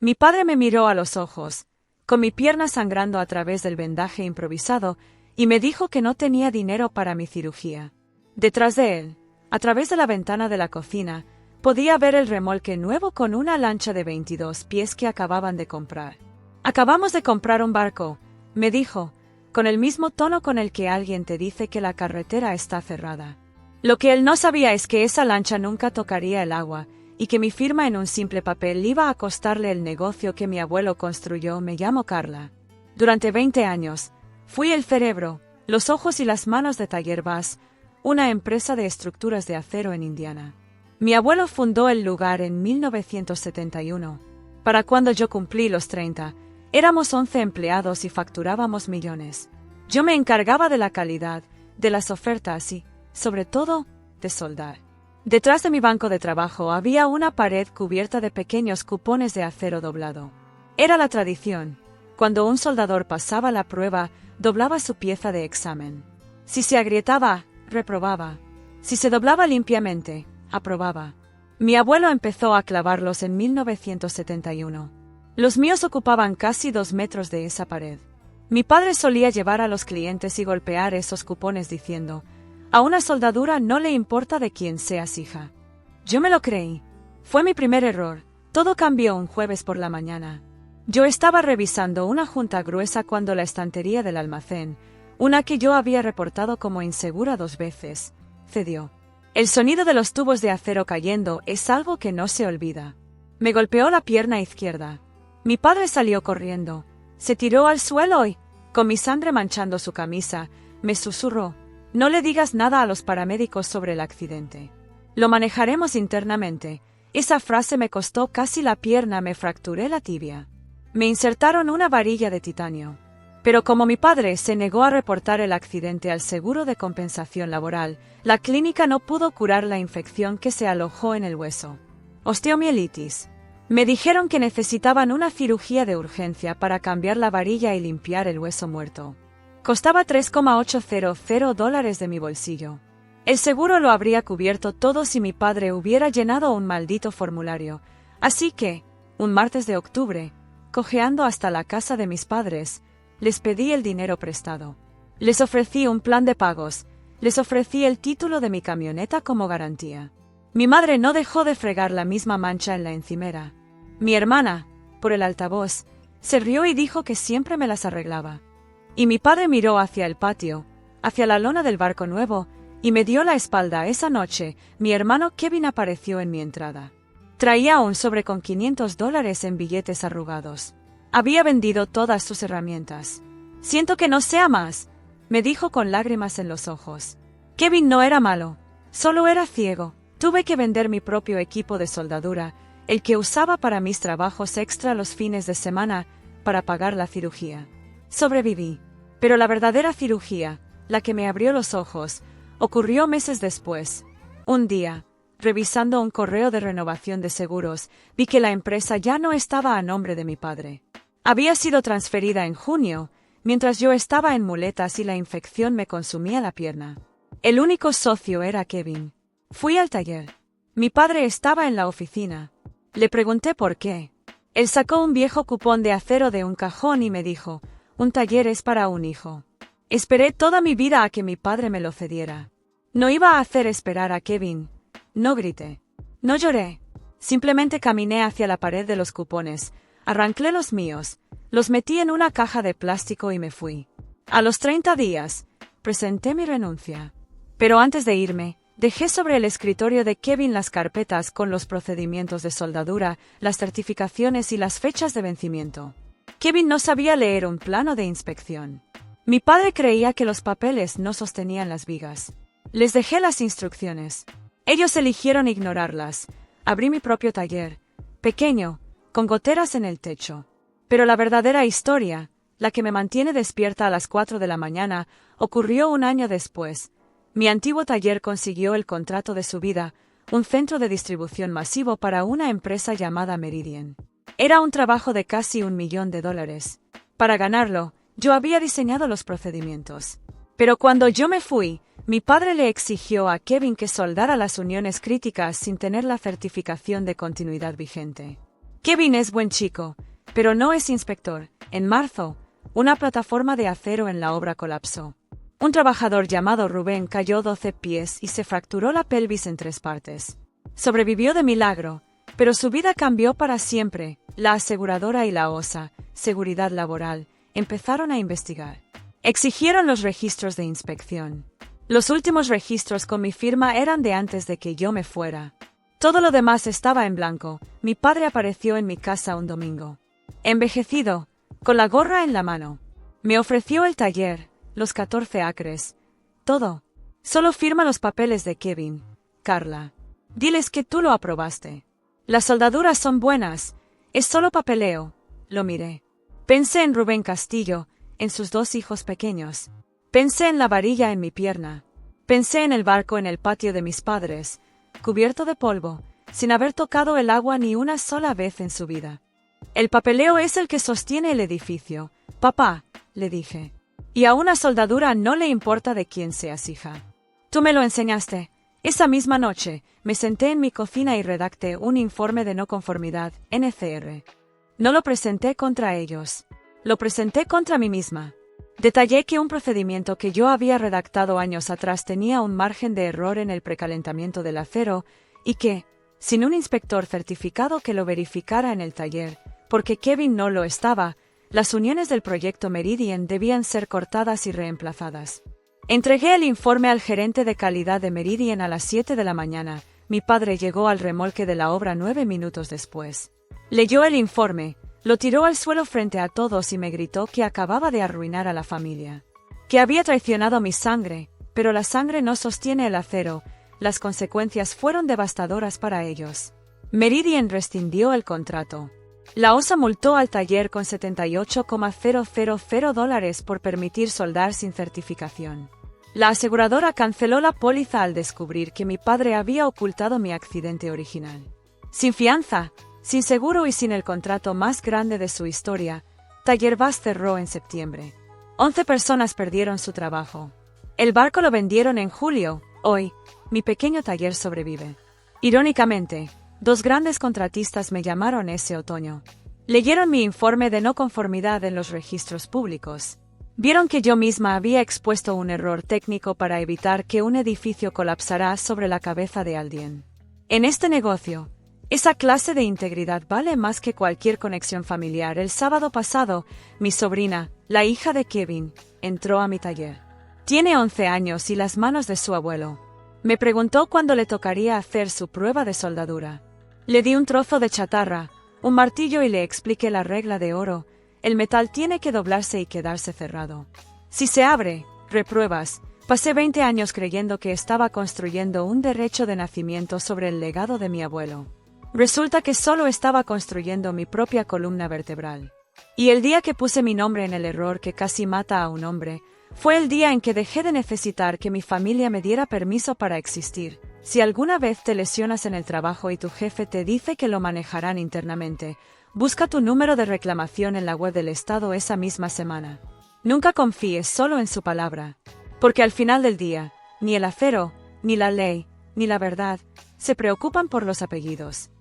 Mi padre me miró a los ojos, con mi pierna sangrando a través del vendaje improvisado, y me dijo que no tenía dinero para mi cirugía. Detrás de él, a través de la ventana de la cocina, podía ver el remolque nuevo con una lancha de 22 pies que acababan de comprar. «Acabamos de comprar un barco», me dijo, con el mismo tono con el que alguien te dice que la carretera está cerrada. Lo que él no sabía es que esa lancha nunca tocaría el agua, y que mi firma en un simple papel iba a costarle el negocio que mi abuelo construyó. Me llamo Carla. Durante 20 años, fui el cerebro, los ojos y las manos de Taller Bass, una empresa de estructuras de acero en Indiana. Mi abuelo fundó el lugar en 1971. Para cuando yo cumplí los 30, éramos 11 empleados y facturábamos millones. Yo me encargaba de la calidad, de las ofertas y, sobre todo, de soldar. Detrás de mi banco de trabajo había una pared cubierta de pequeños cupones de acero doblado. Era la tradición. Cuando un soldador pasaba la prueba, doblaba su pieza de examen. Si se agrietaba, reprobaba. Si se doblaba limpiamente, aprobaba. Mi abuelo empezó a clavarlos en 1971. Los míos ocupaban casi 2 metros de esa pared. Mi padre solía llevar a los clientes y golpear esos cupones diciendo: «A una soldadura no le importa de quién seas hija». Yo me lo creí. Fue mi primer error. Todo cambió un jueves por la mañana. Yo estaba revisando una junta gruesa cuando la estantería del almacén, una que yo había reportado como insegura 2 veces, cedió. El sonido de los tubos de acero cayendo es algo que no se olvida. Me golpeó la pierna izquierda. Mi padre salió corriendo. Se tiró al suelo y, con mi sangre manchando su camisa, me susurró: «No le digas nada a los paramédicos sobre el accidente. Lo manejaremos internamente». Esa frase me costó casi la pierna. Me fracturé la tibia. Me insertaron una varilla de titanio. Pero como mi padre se negó a reportar el accidente al seguro de compensación laboral, la clínica no pudo curar la infección que se alojó en el hueso. Osteomielitis. Me dijeron que necesitaban una cirugía de urgencia para cambiar la varilla y limpiar el hueso muerto. Costaba $3,800 de mi bolsillo. El seguro lo habría cubierto todo si mi padre hubiera llenado un maldito formulario. Así que, un martes de octubre, cojeando hasta la casa de mis padres, les pedí el dinero prestado. Les ofrecí un plan de pagos, les ofrecí el título de mi camioneta como garantía. Mi madre no dejó de fregar la misma mancha en la encimera. Mi hermana, por el altavoz, se rió y dijo que siempre me las arreglaba. Y mi padre miró hacia el patio, hacia la lona del barco nuevo, y me dio la espalda. Esa noche, mi hermano Kevin apareció en mi entrada. Traía un sobre con $500 en billetes arrugados. Había vendido todas sus herramientas. «Siento que no sea más», me dijo con lágrimas en los ojos. Kevin no era malo, solo era ciego. Tuve que vender mi propio equipo de soldadura, el que usaba para mis trabajos extra los fines de semana, para pagar la cirugía. Sobreviví. Pero la verdadera cirugía, la que me abrió los ojos, ocurrió meses después. Un día, revisando un correo de renovación de seguros, vi que la empresa ya no estaba a nombre de mi padre. Había sido transferida en junio, mientras yo estaba en muletas y la infección me consumía la pierna. El único socio era Kevin. Fui al taller. Mi padre estaba en la oficina. Le pregunté por qué. Él sacó un viejo cupón de acero de un cajón y me dijo: «Un taller es para un hijo». Esperé toda mi vida a que mi padre me lo cediera. No iba a hacer esperar a Kevin. No grité. No lloré. Simplemente caminé hacia la pared de los cupones. Arranqué los míos, los metí en una caja de plástico y me fui. A los 30 días, presenté mi renuncia. Pero antes de irme, dejé sobre el escritorio de Kevin las carpetas con los procedimientos de soldadura, las certificaciones y las fechas de vencimiento. Kevin no sabía leer un plano de inspección. Mi padre creía que los papeles no sostenían las vigas. Les dejé las instrucciones. Ellos eligieron ignorarlas. Abrí mi propio taller, pequeño, con goteras en el techo. Pero la verdadera historia, la que me mantiene despierta a las 4 de la mañana, ocurrió un año después. Mi antiguo taller consiguió el contrato de su vida, un centro de distribución masivo para una empresa llamada Meridian. Era un trabajo de casi $1 millón. Para ganarlo, yo había diseñado los procedimientos. Pero cuando yo me fui, mi padre le exigió a Kevin que soldara las uniones críticas sin tener la certificación de continuidad vigente. Kevin es buen chico, pero no es inspector. En marzo, una plataforma de acero en la obra colapsó. Un trabajador llamado Rubén cayó 12 pies y se fracturó la pelvis en 3 partes. Sobrevivió de milagro, pero su vida cambió para siempre. La aseguradora y la OSA, Seguridad Laboral, empezaron a investigar. Exigieron los registros de inspección. Los últimos registros con mi firma eran de antes de que yo me fuera. Todo lo demás estaba en blanco. Mi padre apareció en mi casa un domingo. Envejecido, con la gorra en la mano. Me ofreció el taller, los 14 acres. Todo. Solo firma los papeles de Kevin, Carla. Diles que tú lo aprobaste. Las soldaduras son buenas. Es solo papeleo. Lo miré. Pensé en Rubén Castillo, en sus 2 hijos pequeños. Pensé en la varilla en mi pierna. Pensé en el barco en el patio de mis padres, cubierto de polvo, sin haber tocado el agua ni una sola vez en su vida. El papeleo es el que sostiene el edificio. Papá, le dije. Y a una soldadura no le importa de quién seas hija. Tú me lo enseñaste. Esa misma noche, me senté en mi cocina y redacté un informe de no conformidad, NCR. No lo presenté contra ellos. Lo presenté contra mí misma. Detallé que un procedimiento que yo había redactado años atrás tenía un margen de error en el precalentamiento del acero y que, sin un inspector certificado que lo verificara en el taller, porque Kevin no lo estaba, las uniones del proyecto Meridian debían ser cortadas y reemplazadas. Entregué el informe al gerente de calidad de Meridian a las 7 de la mañana. Mi padre llegó al remolque de la obra 9 minutos después. Leyó el informe, lo tiró al suelo frente a todos y me gritó que acababa de arruinar a la familia. Que había traicionado mi sangre, pero la sangre no sostiene el acero. Las consecuencias fueron devastadoras para ellos. Meridian rescindió el contrato. La OSA multó al taller con $78,000 por permitir soldar sin certificación. La aseguradora canceló la póliza al descubrir que mi padre había ocultado mi accidente original. Sin fianza, sin seguro y sin el contrato más grande de su historia, Taller Bass cerró en septiembre. 11 personas perdieron su trabajo. El barco lo vendieron en julio. Hoy, mi pequeño taller sobrevive. Irónicamente, 2 grandes contratistas me llamaron ese otoño. Leyeron mi informe de no conformidad en los registros públicos. Vieron que yo misma había expuesto un error técnico para evitar que un edificio colapsara sobre la cabeza de alguien. En este negocio, esa clase de integridad vale más que cualquier conexión familiar. El sábado pasado, mi sobrina, la hija de Kevin, entró a mi taller. Tiene 11 años y las manos de su abuelo. Me preguntó cuándo le tocaría hacer su prueba de soldadura. Le di un trozo de chatarra, un martillo y le expliqué la regla de oro. El metal tiene que doblarse y quedarse cerrado. Si se abre, repruebas. Pasé 20 años creyendo que estaba construyendo un derecho de nacimiento sobre el legado de mi abuelo. Resulta que solo estaba construyendo mi propia columna vertebral. Y el día que puse mi nombre en el error que casi mata a un hombre, fue el día en que dejé de necesitar que mi familia me diera permiso para existir. Si alguna vez te lesionas en el trabajo y tu jefe te dice que lo manejarán internamente, busca tu número de reclamación en la web del Estado esa misma semana. Nunca confíes solo en su palabra, porque al final del día, ni el acero, ni la ley, ni la verdad, se preocupan por los apellidos.